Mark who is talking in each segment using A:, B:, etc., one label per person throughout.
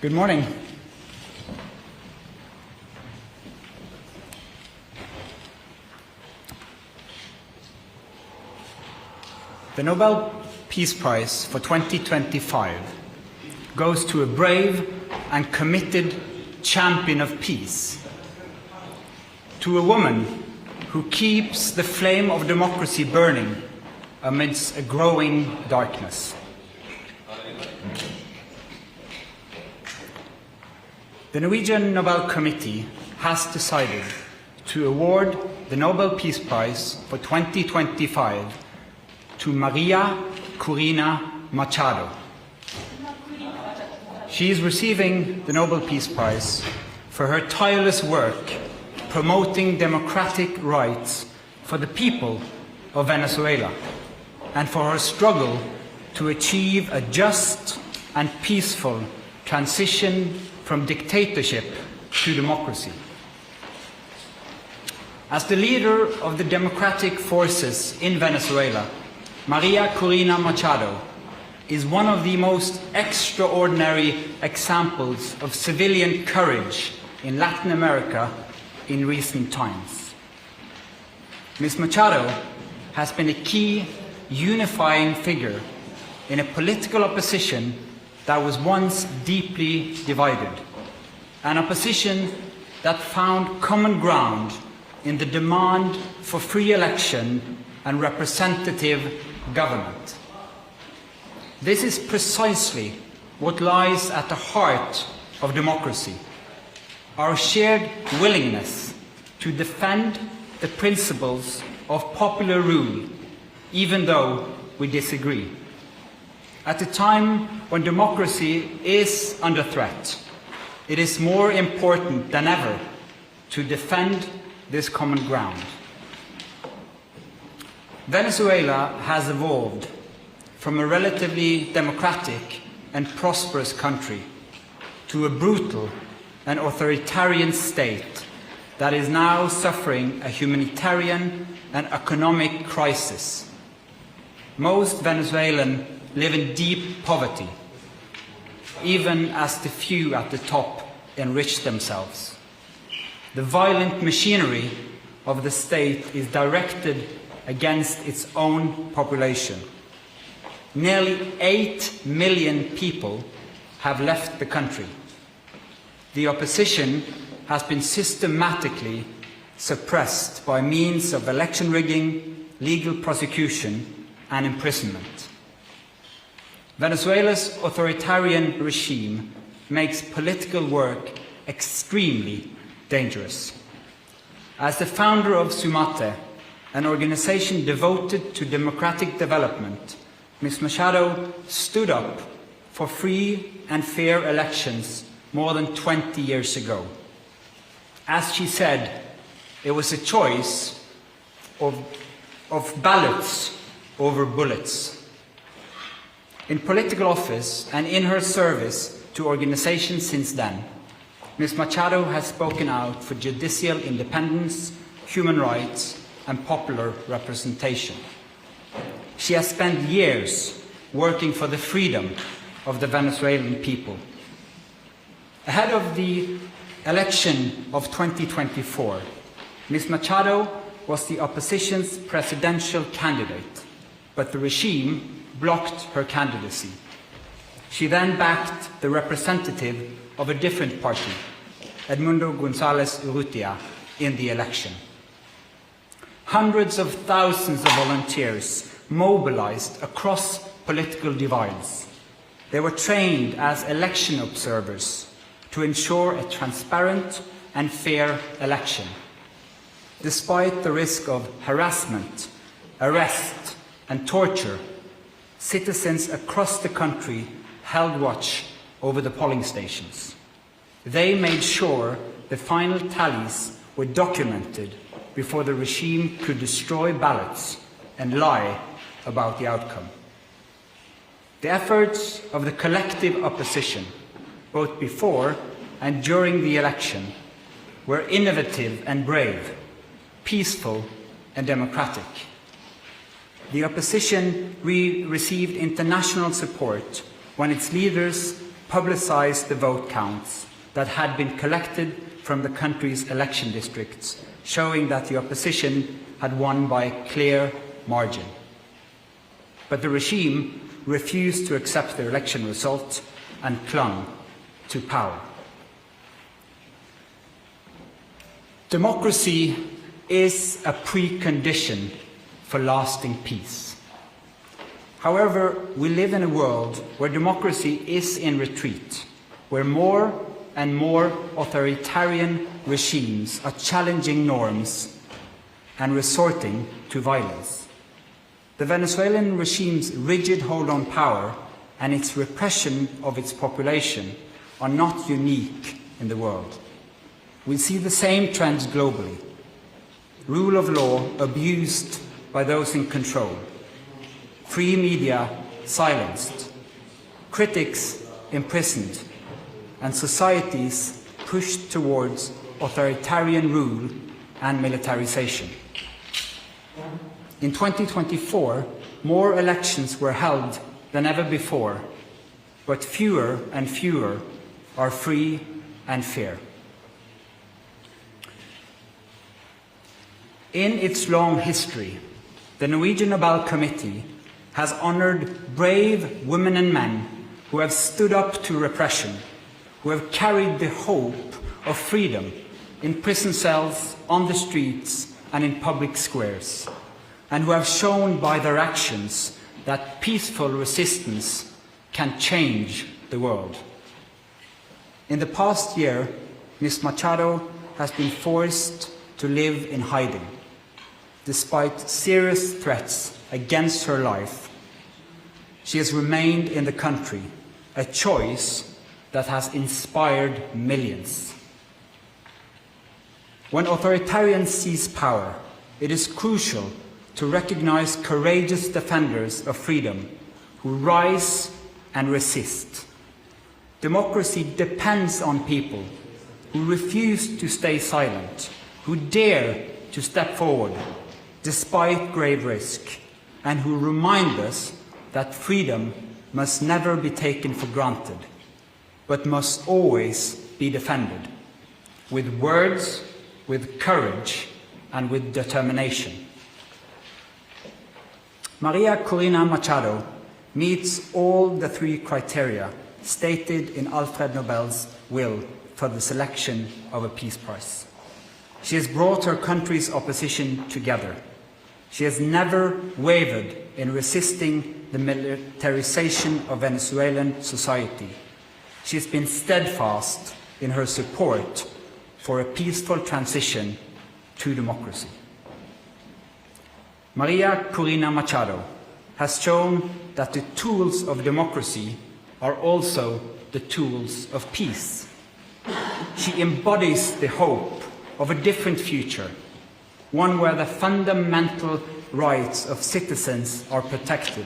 A: Good morning. The Nobel Peace Prize for 2025 goes to a brave and committed champion of peace, to a woman who keeps the flame of democracy burning amidst a growing darkness. The Norwegian Nobel Committee has decided to award the Nobel Peace Prize for 2025 to Maria Corina Machado. She is receiving the Nobel Peace Prize for her tireless work promoting democratic rights for the people of Venezuela and for her struggle to achieve a just and peaceful transition from dictatorship to democracy. As the leader of the democratic forces in Venezuela, Maria Corina Machado is one of the most extraordinary examples of civilian courage in Latin America in recent times. Ms. Machado has been a key unifying figure in a political opposition that was once deeply divided, an opposition that found common ground in the demand for free election and representative government. This is precisely what lies at the heart of democracy, our shared willingness to defend the principles of popular rule, even though we disagree. At a time when democracy is under threat, it is more important than ever to defend this common ground. Venezuela has evolved from a relatively democratic and prosperous country to a brutal and authoritarian state that is now suffering a humanitarian and economic crisis. Most Venezuelans live in deep poverty, even as the few at the top enrich themselves. The violent machinery of the state is directed against its own population. Nearly 8 million people have left the country. The opposition has been systematically suppressed by means of election rigging, legal prosecution, and imprisonment. Venezuela's authoritarian regime makes political work extremely dangerous. As the founder of Sumate, an organization devoted to democratic development, Ms. Machado stood up for free and fair elections more than 20 years ago. As she said, it was a choice of ballots over bullets. In political office and in her service to organizations since then, Ms. Machado has spoken out for judicial independence, human rights, and popular representation. She has spent years working for the freedom of the Venezuelan people. Ahead of the election of 2024, Ms. Machado was the opposition's presidential candidate, but the regime blocked her candidacy. She then backed the representative of a different party, Edmundo González Urrutia, in the election. Hundreds of thousands of volunteers mobilized across political divides. They were trained as election observers to ensure a transparent and fair election. Despite the risk of harassment, arrest, and torture, citizens across the country held watch over the polling stations. They made sure the final tallies were documented before the regime could destroy ballots and lie about the outcome. The efforts of the collective opposition, both before and during the election, were innovative and brave, peaceful and democratic. The opposition received international support when its leaders publicized the vote counts that had been collected from the country's election districts, showing that the opposition had won by a clear margin. But the regime refused to accept the election result and clung to power. Democracy is a precondition for lasting peace. However, we live in a world where democracy is in retreat, where more and more authoritarian regimes are challenging norms and resorting to violence. The Venezuelan regime's rigid hold on power and its repression of its population are not unique in the world. We see the same trends globally. Rule of law abused by those in control. Free media silenced. Critics imprisoned. And societies pushed towards authoritarian rule and militarization. In 2024, more elections were held than ever before, but fewer and fewer are free and fair. In its long history, the Norwegian Nobel Committee has honored brave women and men who have stood up to repression, who have carried the hope of freedom in prison cells, on the streets, and in public squares, and who have shown by their actions that peaceful resistance can change the world. In the past year, Ms. Machado has been forced to live in hiding. Despite serious threats against her life, she has remained in the country, a choice that has inspired millions. When authoritarians seize power, it is crucial to recognize courageous defenders of freedom who rise and resist. Democracy depends on people who refuse to stay silent, who dare to step forward despite grave risk, and who remind us that freedom must never be taken for granted, but must always be defended, with words, with courage, and with determination. Maria Corina Machado meets all the three criteria stated in Alfred Nobel's will for the selection of a Peace Prize. She has brought her country's opposition together. She has never wavered in resisting the militarization of Venezuelan society. She has been steadfast in her support for a peaceful transition to democracy. Maria Corina Machado has shown that the tools of democracy are also the tools of peace. She embodies the hope of a different future, one where the fundamental rights of citizens are protected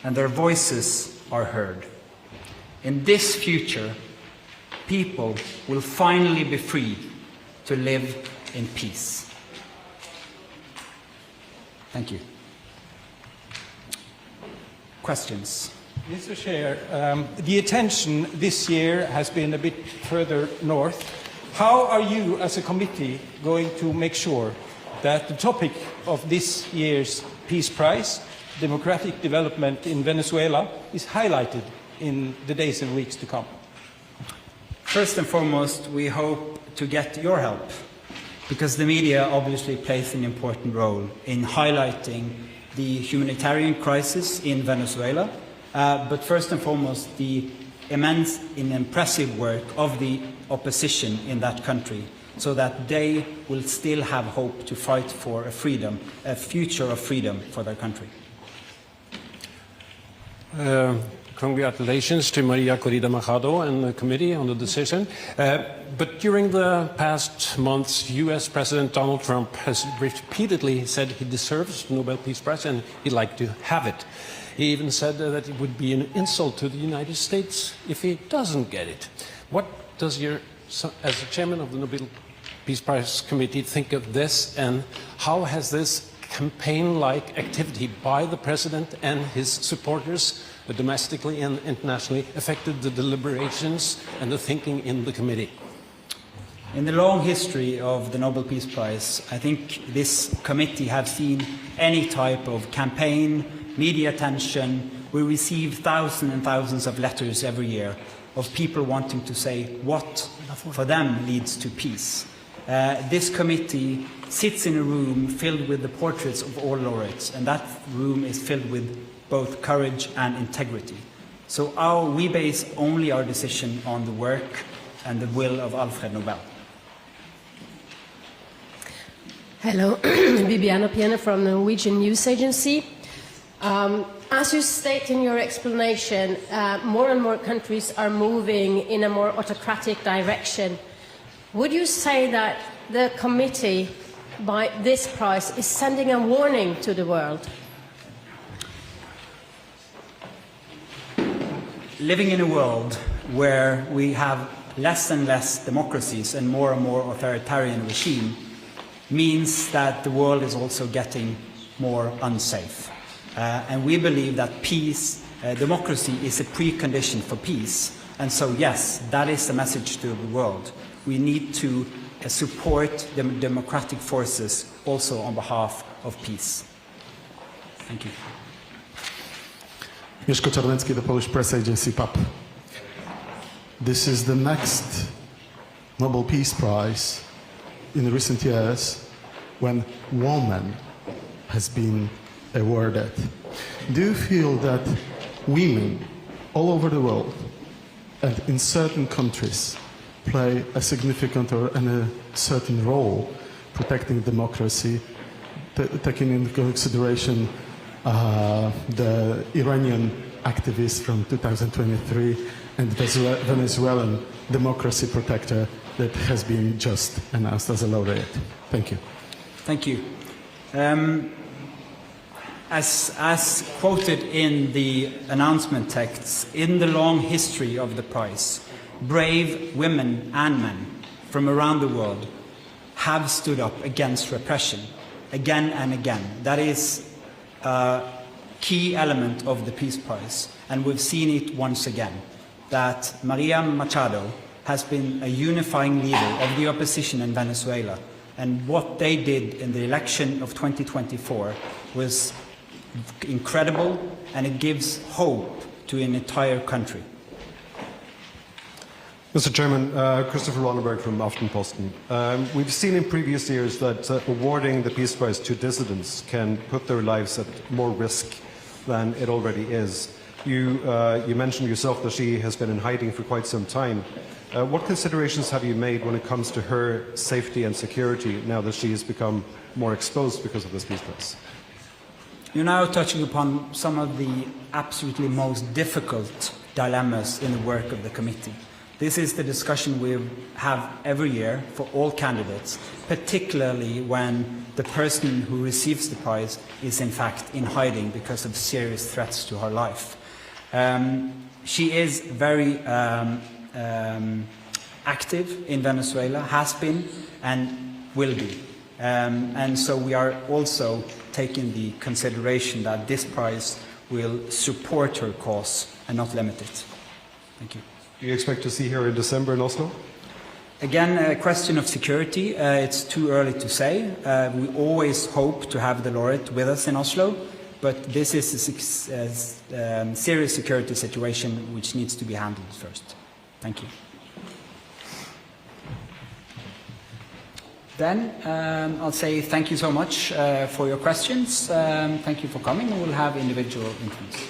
A: and their voices are heard. In this future, people will finally be free to live in peace. Thank you. Questions?
B: Mr. Chair, the attention this year has been a bit further north. How are you as a committee going to make sure that the topic of this year's Peace Prize, democratic development in Venezuela, is highlighted in the days and weeks to come?
A: First and foremost, we hope to get your help, because the media obviously plays an important role in highlighting the humanitarian crisis in Venezuela, but first and foremost the immense and impressive work of the opposition in that country, so that they will still have hope to fight for a future of freedom for their country.
C: Congratulations to Maria Corina Machado and the committee on the decision. But during the past months, U.S. President Donald Trump has repeatedly said he deserves the Nobel Peace Prize and he'd like to have it. He even said that it would be an insult to the United States if he doesn't get it. What does as the chairman of the Nobel Peace Prize Committee, think of this, and how has this campaign-like activity by the president and his supporters, domestically and internationally, affected the deliberations and the thinking in the committee?
A: In the long history of the Nobel Peace Prize, I think this committee has seen any type of campaign, media attention. We receive thousands and thousands of letters every year of people wanting to say what for them leads to peace. This committee sits in a room filled with the portraits of all laureates, and that room is filled with both courage and integrity. So we base only our decision on the work and the will of Alfred Nobel.
D: Hello, Bibiana Piena from the Norwegian News Agency. As you state in your explanation, more and more countries are moving in a more autocratic direction. Would you say that the committee, by this prize, is sending a warning to the world?
A: Living in a world where we have less and less democracies and more authoritarian regime means that the world is also getting more unsafe. And we believe that peace, democracy is a precondition for peace. And so, yes, that is the message to the world. We need to support the democratic forces also on behalf of peace. Thank you.
E: Mieszko Czarnecki, the Polish press agency, PAP. This is the next Nobel Peace Prize in recent years when woman has been awarded. Do you feel that women all over the world and in certain countries play a significant or a certain role protecting democracy, taking into consideration the Iranian activist from 2023 and the Venezuelan democracy protector that has been just announced as a laureate? Thank you.
A: Thank you. As quoted in the announcement texts, in the long history of the prize, brave women and men from around the world have stood up against repression again and again. That is a key element of the Peace Prize, and we've seen it once again, that Maria Machado has been a unifying leader of the opposition in Venezuela, and what they did in the election of 2024 was incredible, and it gives hope to an entire country.
F: Mr. Chairman, Christopher Ronneberg from Aftenposten. We've seen in previous years that awarding the Peace Prize to dissidents can put their lives at more risk than it already is. You mentioned yourself that she has been in hiding for quite some time. What considerations have you made when it comes to her safety and security now that she has become more exposed because of this Peace Prize?
A: You're now touching upon some of the absolutely most difficult dilemmas in the work of the committee. This is the discussion we have every year for all candidates, particularly when the person who receives the prize is in fact in hiding because of serious threats to her life. She is very active in Venezuela, has been and will be. And so we are also taking the consideration that this prize will support her cause and not limit it. Thank you.
F: Do you expect to see her in December in Oslo?
A: Again, a question of security. It's too early to say. We always hope to have the laureate with us in Oslo, but this is a serious security situation which needs to be handled first. Thank you. Then I'll say thank you so much for your questions. Thank you for coming, and we'll have individual interviews.